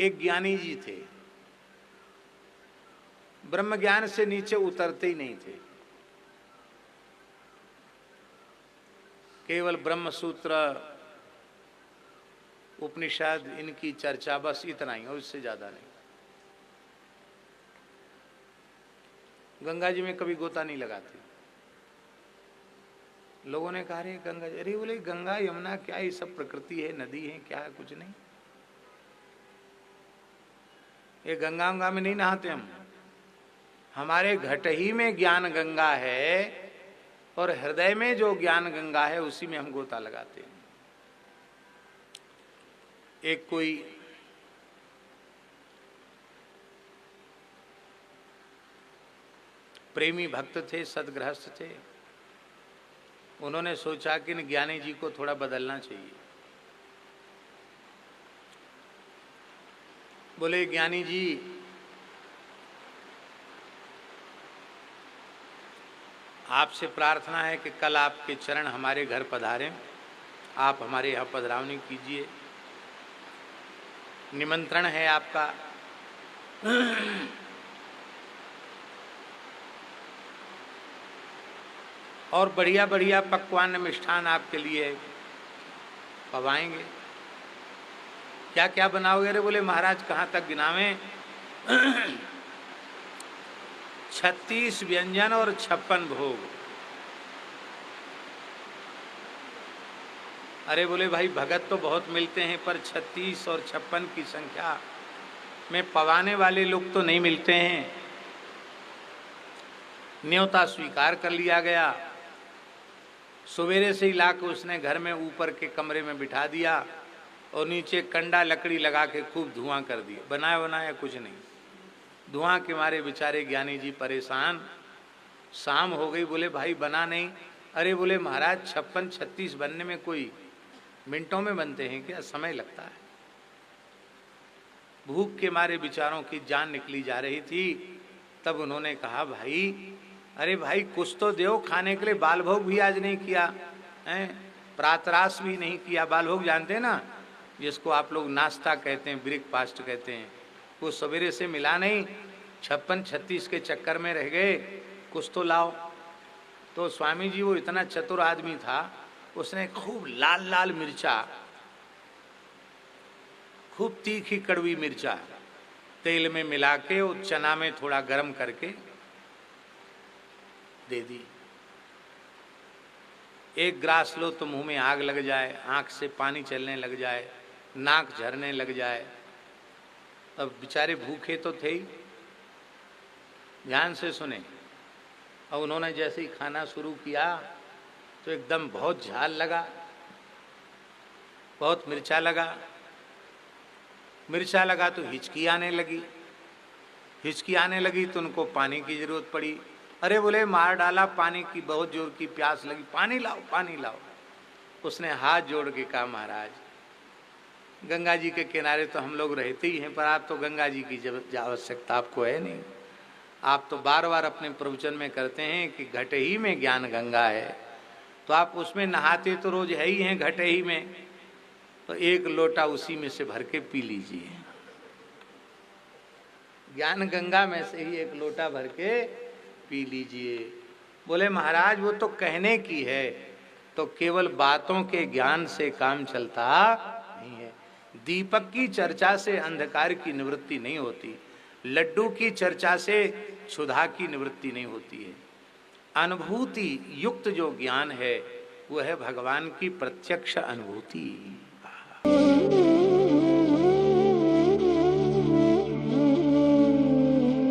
एक ज्ञानी जी थे, ब्रह्म ज्ञान से नीचे उतरते ही नहीं थे, केवल ब्रह्म सूत्र उपनिषद इनकी चर्चा, बस इतना ही और इससे ज्यादा नहीं। गंगा जी में कभी गोता नहीं लगाते। लोगों ने कहा, अरे गंगा जी, अरे बोले गंगा यमुना क्या, ये सब प्रकृति है, नदी है, क्या है, कुछ नहीं। ये गंगा गंगा में नहीं नहाते हम, हमारे घट ही में ज्ञान गंगा है और हृदय में जो ज्ञान गंगा है उसी में हम गोता लगाते हैं। एक कोई प्रेमी भक्त थे, सदगृहस्थ थे, उन्होंने सोचा कि इन ज्ञानी जी को थोड़ा बदलना चाहिए। बोले ज्ञानी जी, आपसे प्रार्थना है कि कल आपके चरण हमारे घर पधारें, आप हमारे यहाँ पधरावनी कीजिए, निमंत्रण है आपका। और बढ़िया बढ़िया पकवान मिष्ठान आपके लिए पवाएंगे। क्या क्या बनाओगे? रे बोले महाराज कहाँ तक गिनावें? 36 व्यंजन और 56 भोग। अरे बोले भाई भगत तो बहुत मिलते हैं, पर 36 और 56 की संख्या में पवाने वाले लोग तो नहीं मिलते हैं। न्योता स्वीकार कर लिया गया। सवेरे से ही लाकर उसने घर में ऊपर के कमरे में बिठा दिया और नीचे कंडा लकड़ी लगा के खूब धुआं कर दिया। बनाया बनाया कुछ नहीं, धुआं के मारे बेचारे ज्ञानी जी परेशान। शाम हो गई, बोले भाई बना नहीं। अरे बोले महाराज 56-36 बनने में कोई मिनटों में बनते हैं क्या, समय लगता है। भूख के मारे बेचारों की जान निकली जा रही थी। तब उन्होंने कहा, भाई अरे भाई कुछ तो दो खाने के लिए। बाल भोग भी आज नहीं किया है, प्रातरास भी नहीं किया। बाल भोग जानते हैं ना, जिसको आप लोग नाश्ता कहते हैं, ब्रेकफास्ट कहते हैं, वो सवेरे से मिला नहीं। 56-36 के चक्कर में रह गए, कुछ तो लाओ। तो स्वामी जी वो इतना चतुर आदमी था, उसने खूब लाल लाल मिर्चा, खूब तीखी कड़वी मिर्चा तेल में मिला के और चना में थोड़ा गर्म करके दे दी। एक ग्रास लो तो मुंह में आग लग जाए, आंख से पानी चलने लग जाए, नाक झरने लग जाए। अब बेचारे भूखे तो थे ही। ध्यान से सुने। अब उन्होंने जैसे ही खाना शुरू किया तो एकदम बहुत झाल लगा, बहुत मिर्चा लगा। मिर्चा लगा तो हिचकी आने लगी, हिचकी आने लगी तो उनको पानी की जरूरत पड़ी। अरे बोले मार डाला पानी की, बहुत जोर की प्यास लगी, पानी लाओ पानी लाओ। उसने हाथ जोड़ के कहा, महाराज गंगा जी के किनारे तो हम लोग रहते ही हैं, पर आप तो गंगा जी की आवश्यकता आपको है नहीं। आप तो बार बार अपने प्रवचन में करते हैं कि घट ही में ज्ञान गंगा है, तो आप उसमें नहाते तो रोज है ही हैं घट ही में, तो एक लोटा उसी में से भर के पी लीजिए। ज्ञान गंगा में से ही एक लोटा भर के पी लीजिए। बोले महाराज वो तो कहने की है, तो केवल बातों के ज्ञान से काम चलता नहीं है। दीपक की चर्चा से अंधकार की निवृत्ति नहीं होती, लड्डू की चर्चा से क्षुधा की निवृत्ति नहीं होती है। अनुभूति युक्त जो ज्ञान है वो है भगवान की प्रत्यक्ष अनुभूति।